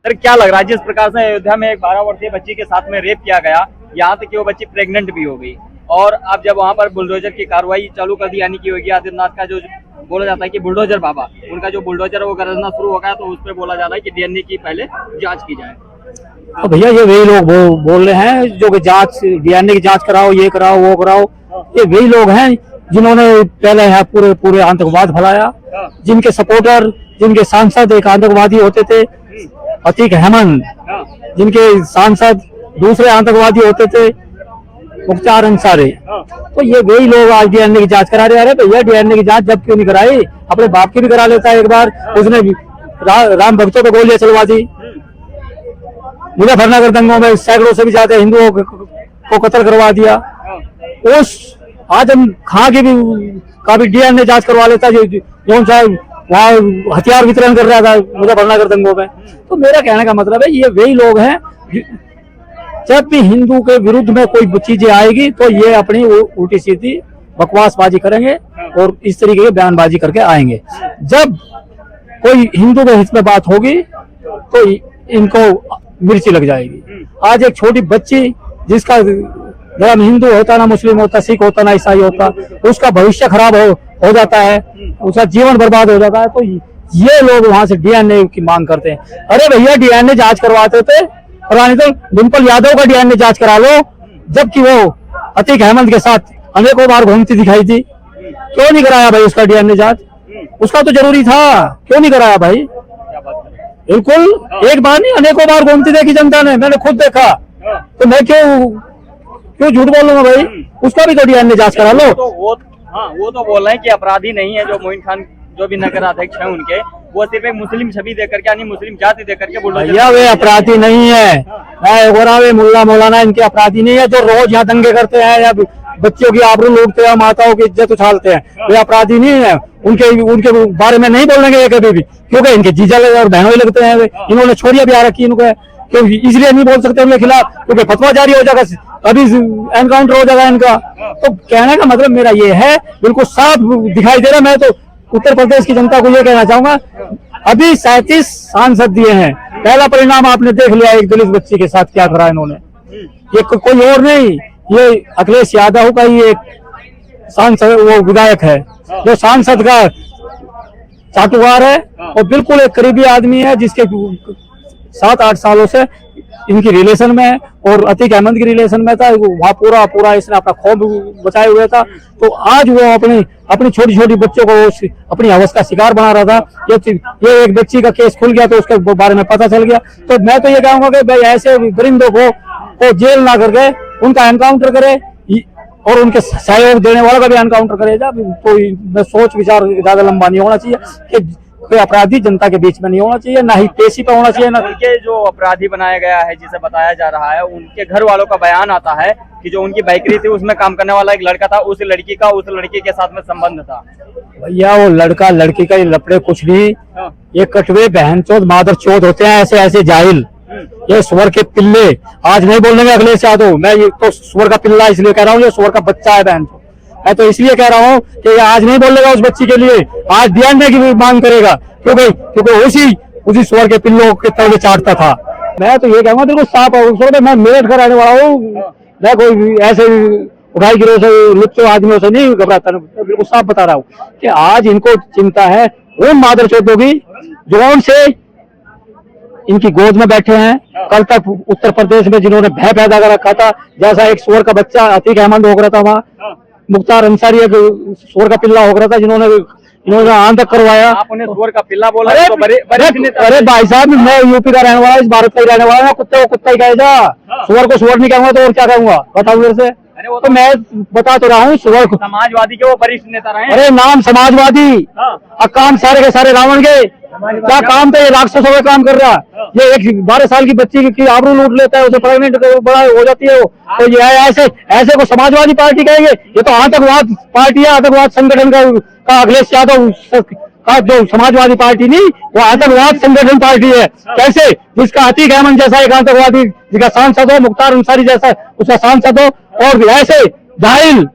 Sir क्या लग रहा है जिस प्रकार से अयोध्या में एक 12 वर्षीय बच्ची के साथ में रेप किया गया, यहाँ तक कि वो बच्ची प्रेग्नेंट भी हो गई, और अब जब वहाँ पर बुलडोजर की कार्रवाई चालू कर दी, यानी कि योगी आदित्यनाथ का जो बोला जाता है कि बुलडोजर बाबा, उनका जो बुलडोजर है वो गरजना शुरू हो गया, तो उस पर बोला जा रहा है कि डीएनए की पहले जांच की जाए। तो भैया ये वही लोग बोल रहे हैं जो कि जांच, डीएनए की जांच कराओ, ये कराओ, वो कराओ। ये वही लोग हैं जिन्होंने पहले यहाँ पूरे आतंकवाद फैलाया, जिनके सपोर्टर, जिनके सांसद एक आतंकवादी होते थे अतीक अहमद, जिनके सांसद दूसरे आतंकवादी होते थे मुख्तार अंसारी। तो ये वही लोग आज डीएनए की जांच करा रहे हैं। भैया डीएनए की जांच जब क्यों नहीं कराई? अपने बाप की भी करा लेता है। एक बार उसने राम भक्तों पे गोलियां चलवा दी, मुजफ्फरनगर दंगों में सैकड़ों से भी ज्यादा हिंदुओं को कत्ल करवा दिया। उस आजम खां की भी डीएनए जांच करवा लेता जो वहाँ हथियार वितरण कर रहा था मुजफ्फरनगर दंगों में। तो मेरा कहने का मतलब है ये वही लोग हैं, जब भी हिंदू के विरुद्ध में कोई चीजें आएगी तो ये अपनी उल्टी सीधी बकवासबाजी करेंगे और इस तरीके की बयानबाजी करके आएंगे। जब कोई हिंदू के हित में बात होगी तो इनको मिर्ची लग जाएगी। आज एक छोटी बच्ची जिसका धर्म हिंदू होता, ना मुस्लिम होता, सिख होता, ना ईसाई होता, उसका भविष्य खराब हो जाता है, उसका जीवन बर्बाद हो जाता है। तो ये लोग वहां से डीएनए की मांग करते हैं। अरे भैया डीएनए जांच करवाते थे, तो डिम्पल यादव का डीएनए जांच करा लो, जबकि वो अतीक अहमद के साथ अनेकों बार घूमती दिखाई थी। क्यों नहीं कराया भाई उसका डीएनए जांच? उसका तो जरूरी था, क्यों नहीं कराया भाई? बिल्कुल, एक बार नहीं अनेकों बार घूमती देखी जनता ने, मैंने खुद देखा। तो मैं क्यों झूठ बोलूंगा भाई? उसका भी तो डीएनए जांच करा लो। वो तो बोल रहे हैं कि अपराधी नहीं है जो मोइन खान जो भी नगर अध्यक्ष है उनके, वो सिर्फ एक मुस्लिम छवि देकर के, यानी मुस्लिम जाति देकर के भैया वे अपराधी नहीं है। वे मुल्ला मौलाना इनके अपराधी नहीं है जो रोज यहाँ दंगे करते हैं या बच्चों की आबरू लूटते हैं, माताओं की इज्जत उछालते हैं। वे अपराधी नहीं है। उनके बारे में नहीं बोलेंगे कभी भी, क्योंकि इनके जीजा और बहनों ही लगते हैं। इन्होंने छोरियां भी आ रखी इनको, क्योंकि इसलिए नहीं बोल सकते उनके खिलाफ, क्योंकि फतवा जारी हो जाएगा, अभी एनकाउंटर हो जाएगा इनका। तो कहने का मतलब मेरा ये है, बिल्कुल साफ दिखाई दे रहा। मैं तो उत्तर प्रदेश की जनता को ये कहना चाहूंगा, अभी 37 सांसद दिए हैं, पहला परिणाम आपने देख लिया एक दलित बच्ची के साथ क्या करा इन्होंने। ये कोई और नहीं, ये अखिलेश यादव का ही एक सांसद, वो विधायक है जो सांसद का चाटुकार है और बिल्कुल एक करीबी आदमी है, जिसके 7-8 सालों से इनकी रिलेशन में है और अतीक अहमद की रिलेशन में था। वहाँ पूरा इसने अपना खौफ बचाए हुए था। तो आज वो अपनी छोटी छोटी बच्चों को अपनी हवस का शिकार बना रहा था। ये एक बच्ची का केस खुल गया तो उसके बारे में पता चल गया। तो मैं तो ये कहूंगा कि भाई ऐसे दरिंदों को जेल ना करके उनका एनकाउंटर करे और उनके सहयोग देने वाला का भी एनकाउंटर करेगा। तो सोच विचार ज्यादा लंबा नहीं होना चाहिए कि कोई अपराधी जनता के बीच में नहीं होना चाहिए, ना ही पेशी पे होना चाहिए। ना उनके जो अपराधी बनाया गया है, जिसे बताया जा रहा है, उनके घर वालों का बयान आता है कि जो उनकी बाइकरी थी उसमें काम करने वाला एक लड़का था, उस लड़की के साथ में संबंध था। भैया वो लड़का लड़की का ये लपड़े कुछ नहीं, ये कटवे बहनचोद मादर चोद होते हैं ऐसे जाहिल। ये सुअर के पिल्ले आज नहीं बोलेंगे अखिलेश यादव, मैं ये तो सुअर का पिल्ला इसलिए कह रहा हूँ, ये सुअर का बच्चा है बहन। मैं तो इसलिए कह रहा हूँ कि ये आज नहीं बोलेगा उस बच्ची के लिए, आज डीएनए की मांग करेगा, क्योंकि उसी सुअर के पिल्लों के तले चाटता था। मैं तो ये कहूँगा देखो साफ, मैं मेरठ का रहने वाला हूँ, मैं कोई ऐसे उठाई गिरोह से लुच्चे आदमियों से नहीं घबराता, बिल्कुल साफ बता रहा हूँ कि आज इनको चिंता है उन मादर चौधरी की जो से इनकी गोद में बैठे हैं। कल तक उत्तर प्रदेश में जिन्होंने भय पैदा कर रखा था, जैसा एक सुअर का बच्चा अतीक अहमद हो रहा था, वहाँ मुख्तार अंसारी एक सुअर का पिल्ला हो रहा था, इन्होंने आंतक करवाया। आप उन्हें सुअर का पिल्ला बोला? अरे भाई साहब, मैं यूपी का रहने वाला, इस भारत का ही रहने वाला, कुत्ते को कुत्ता ही कहेगा, सुअर को सुअर नहीं कहूंगा तो और क्या कहूंगा बताओ मेरे से। तो मैं बता तो रहा हूँ, सुअर को समाजवादी के वो वरिष्ठ नेता रहे। अरे नाम समाजवादी, काम सारे के सारे रावण के, क्या काम था ये? राक्षसों का काम कर रहा। ये एक 12 साल की बच्ची की आबरू लूट लेता है, उसे प्रेग्नेंट बड़ा हो जाती है वो। तो ये ऐसे को समाजवादी पार्टी कहेंगे? ये तो आतंकवाद पार्टी है, आतंकवाद संगठन का अखिलेश यादव का जो समाजवादी पार्टी नहीं, वो आतंकवाद संगठन पार्टी है। कैसे? जिसका अतीक अहमद जैसा एक आतंकवादी, जिसका सांसद हो, मुख्तार अंसारी जैसा उसका सांसद हो, और ऐसे जाहिल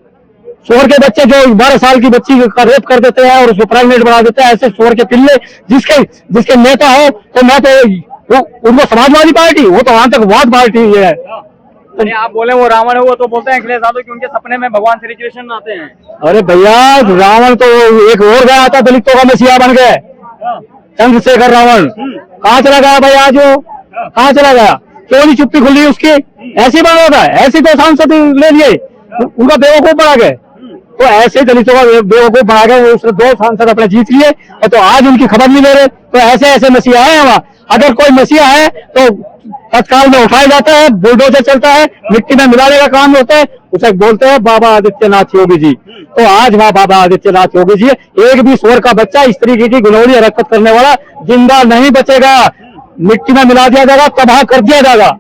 सुअर के बच्चे जो 12 साल की बच्ची का रेप कर देते हैं और उसको प्रेग्नेंट बना देते हैं, ऐसे सुअर के पिल्ले जिसके नेता हो, तो मैं तो उनको समाजवादी पार्टी, वो तो आतंकवाद पार्टी है। अरे आप बोले वो रावण है, वो तो बोलते हैं अखिलेश यादव कि उनके सपने में भगवान श्री कृष्ण आते हैं। अरे भैया, रावण तो एक और गया था, दलितों का मसीहा बन गए, चंद्रशेखर रावण। कहाँ चला गया भाई आज वो, कहाँ चला गया? क्यों नहीं चुप्पी खुली उसकी? ऐसे बना था, ऐसे तो सांसद ले लिए, उनका बेवकूफ बना गए। तो ऐसे दलितों का बेवकूफ बना गए, उसने 2 सांसद अपने जीत लिए, और तो आज उनकी खबर नहीं ले रहे। तो ऐसे ऐसे मसीहा है वहाँ। अगर कोई मसीहा है तो तत्काल में उठाया जाता है, बुलडोजर चलता है, मिट्टी में मिलाने का काम होता है, उसे बोलते हैं बाबा आदित्यनाथ योगी जी। तो आज वहाँ बाबा आदित्यनाथ योगी जी, एक भी स्वर का बच्चा इस तरीके की घिनौनी हरकत करने वाला जिंदा नहीं बचेगा। मिट्टी में मिला दिया जाएगा, तबाह कर दिया जाएगा।